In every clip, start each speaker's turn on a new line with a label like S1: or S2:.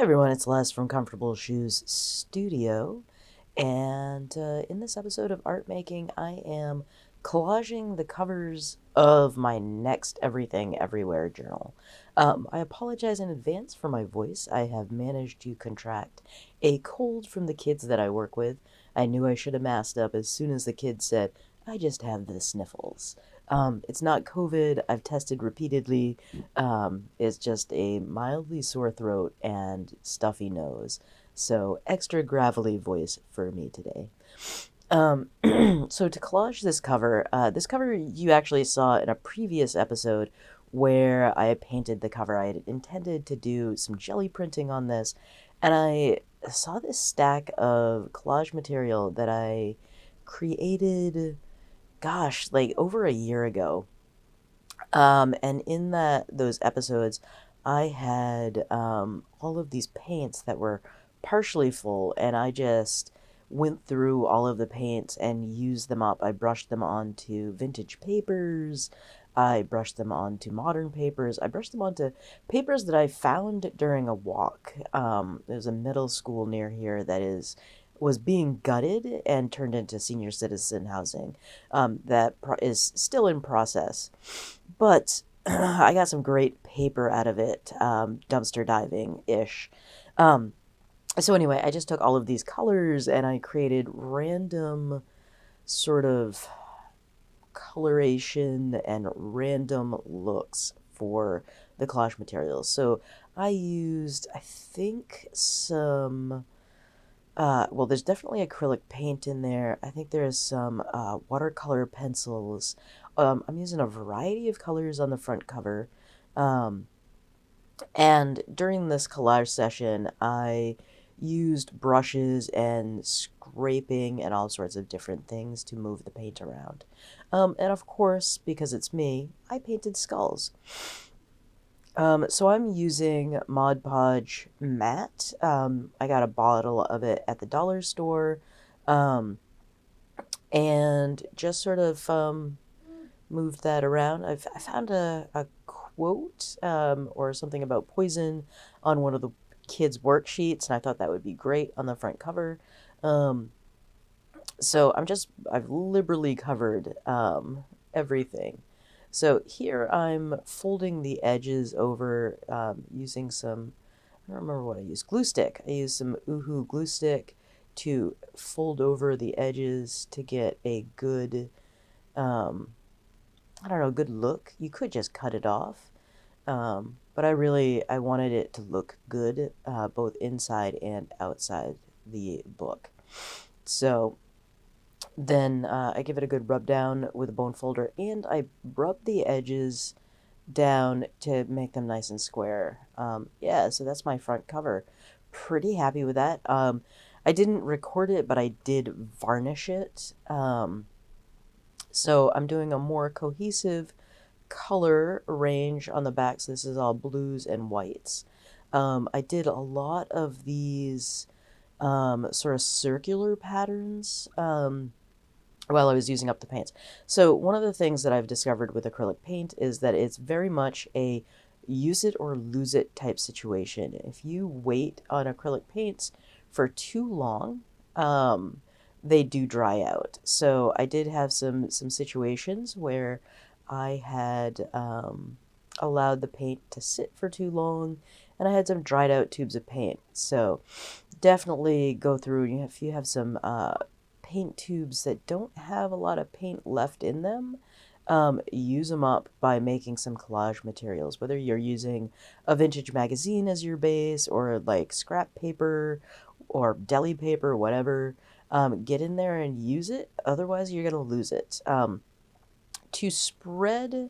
S1: everyone, it's Les from Comfortable Shoes Studio, and in this episode of Art Making, I am collaging the covers of my next Everything Everywhere journal. I apologize in advance for my voice. I have managed to contract a cold from the kids that I work with. I knew I should have masked up as soon as the kids said, I just have the sniffles. It's not COVID. I've tested repeatedly. It's just a mildly sore throat and stuffy nose. So, extra gravelly voice for me today. Um, so to collage this cover you actually saw in a previous episode where I had painted the cover. I had intended to do some jelly printing on this, and I saw this stack of collage material that I created, gosh, like over a year ago. And in those episodes, I had all of these paints that were partially full, and I just went through all of the paints and used them up. I brushed them onto vintage papers. I brushed them onto modern papers. I brushed them onto papers that I found during a walk. There's a middle school near here that was being gutted and turned into senior citizen housing. That is still in process. But I got some great paper out of it, dumpster diving-ish. Um, so anyway, I just took all of these colors and I created random sort of coloration and random looks for the collage materials. So I used, I think, well, there's definitely acrylic paint in there. I think there's some watercolor pencils. I'm using a variety of colors on the front cover. Um, and during this collage session, I used brushes and scraping and all sorts of different things to move the paint around. And of course, because it's me, I painted skulls. So I'm using Mod Podge matte. I got a bottle of it at the dollar store, and just sort of moved that around. I found a quote or something about poison on one of the kids' worksheets, and I thought that would be great on the front cover. Um, so I've liberally covered everything. So here I'm folding the edges over using some, I don't remember what I used, glue stick. I used some Oohoo glue stick to fold over the edges to get a good, I don't know, good look. You could just cut it off. But I wanted it to look good, both inside and outside the book. So then I give it a good rub down with a bone folder, and I rub the edges down to make them nice and square. Yeah, so that's my front cover. Pretty happy with that. I didn't record it, but I did varnish it. So I'm doing a more cohesive color range on the back. So this is all blues and whites. I did a lot of these sort of circular patterns while I was using up the paints. So one of the things that I've discovered with acrylic paint is that it's very much a use it or lose it type situation. If you wait on acrylic paints for too long, they do dry out. So I did have some situations where I had allowed the paint to sit for too long, and I had some dried out tubes of paint. So definitely go through, if you have some paint tubes that don't have a lot of paint left in them, use them up by making some collage materials, whether you're using a vintage magazine as your base or like scrap paper or deli paper, whatever. Get in there and use it, otherwise you're going to lose it. To spread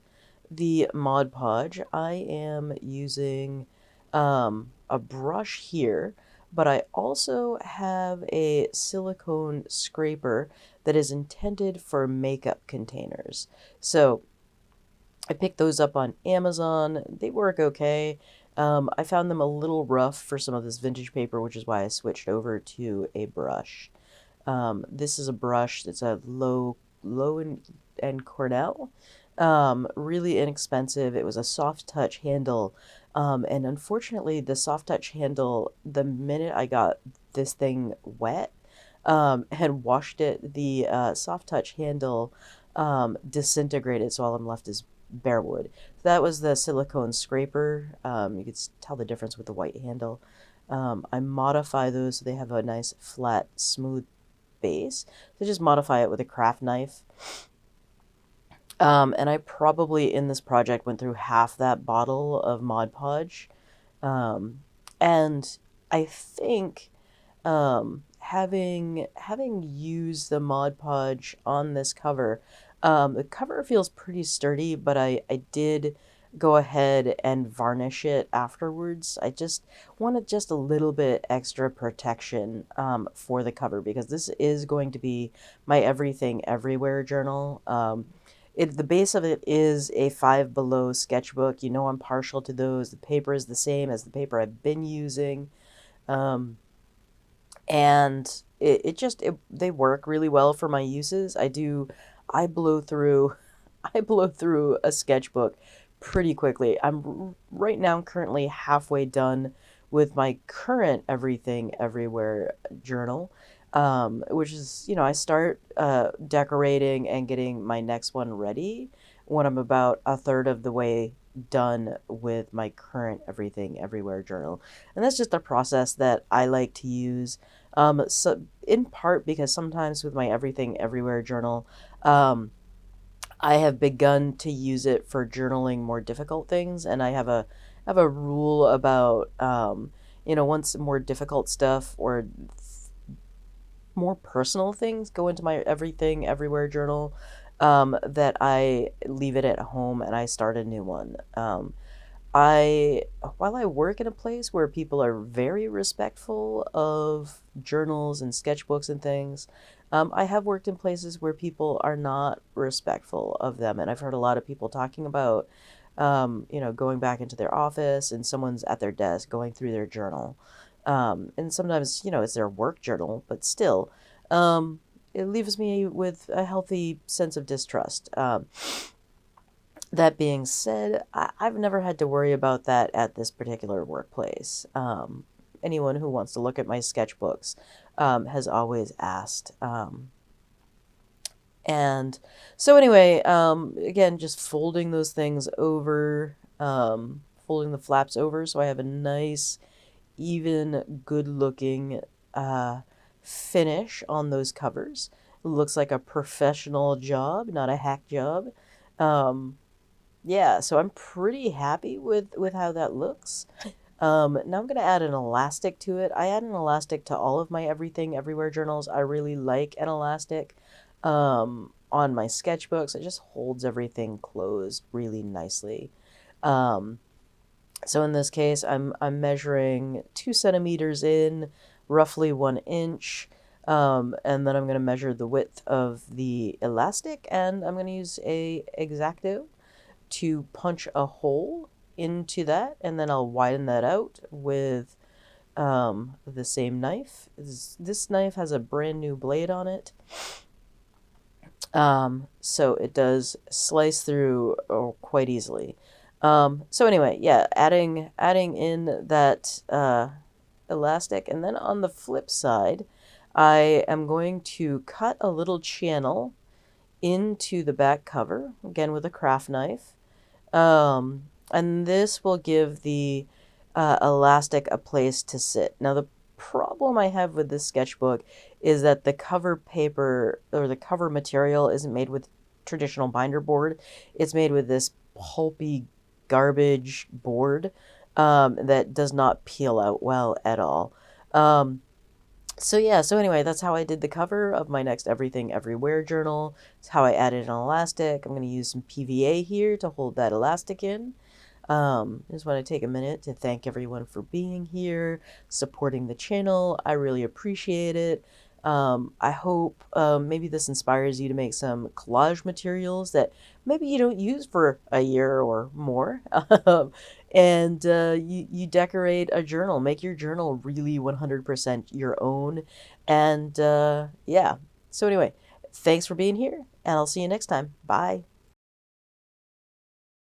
S1: the Mod Podge, I am using a brush here, but I also have a silicone scraper that is intended for makeup containers. So I picked those up on Amazon. They work okay. I found them a little rough for some of this vintage paper, which is why I switched over to a brush. This is a brush that's a low and Cornell. Really inexpensive. It was a soft touch handle. And unfortunately, the soft touch handle, the minute I got this thing wet, and washed it, the soft touch handle disintegrated, so all I'm left is bare wood. That was the silicone scraper. You could tell the difference with the white handle. I modify those so they have a nice flat, smooth base. So just modify it with a craft knife. And I probably in this project went through half that bottle of Mod Podge. And I think having used the Mod Podge on this cover, the cover feels pretty sturdy, but I did go ahead and varnish it afterwards. I just wanted just a little bit extra protection for the cover, because this is going to be my Everything Everywhere journal. The base of it is a Five Below sketchbook. You know I'm partial to those. The paper is the same as the paper I've been using. And they work really well for my uses. I blow through I blow through a sketchbook pretty quickly. I'm right now currently halfway done with my current Everything Everywhere journal, which is, I start decorating and getting my next one ready when I'm about a third of the way done with my current Everything Everywhere journal. And that's just a process that I like to use. So in part because sometimes with my Everything Everywhere journal, I have begun to use it for journaling more difficult things, and I have a rule about once more difficult stuff or more personal things go into my Everything Everywhere journal, that I leave it at home and I start a new one. While I work in a place where people are very respectful of journals and sketchbooks and things, I have worked in places where people are not respectful of them, and I've heard a lot of people talking about, going back into their office and someone's at their desk going through their journal, and sometimes it's their work journal, but still, it leaves me with a healthy sense of distrust. That being said, I've never had to worry about that at this particular workplace. Anyone who wants to look at my sketchbooks has always asked. And so anyway, again, just folding those things over, folding the flaps over so I have a nice, even, good-looking finish on those covers. It looks like a professional job, not a hack job. Yeah, so I'm pretty happy with how that looks. Now I'm going to add an elastic to it. I add an elastic to all of my Everything Everywhere journals. I really like an elastic on my sketchbooks. It just holds everything closed really nicely. So in this case, I'm measuring 2 centimeters in, roughly 1 inch. And then I'm going to measure the width of the elastic, and I'm going to use a X-Acto to punch a hole into that, and then I'll widen that out with the same knife. This knife has a brand new blade on it, so it does slice through quite easily. So anyway, yeah, adding in that elastic, and then on the flip side, I am going to cut a little channel into the back cover, again with a craft knife. And this will give the elastic a place to sit. Now, the problem I have with this sketchbook is that the cover paper or the cover material isn't made with traditional binder board. It's made with this pulpy garbage board that does not peel out well at all. So yeah, so anyway, that's how I did the cover of my next Everything Everywhere journal. It's how I added an elastic. I'm going to use some PVA here to hold that elastic in. I just want to take a minute to thank everyone for being here, supporting the channel. I really appreciate it. I hope maybe this inspires you to make some collage materials that maybe you don't use for a year or more. And you decorate a journal. Make your journal really 100% your own. And yeah. So anyway, thanks for being here, and I'll see you next time. Bye.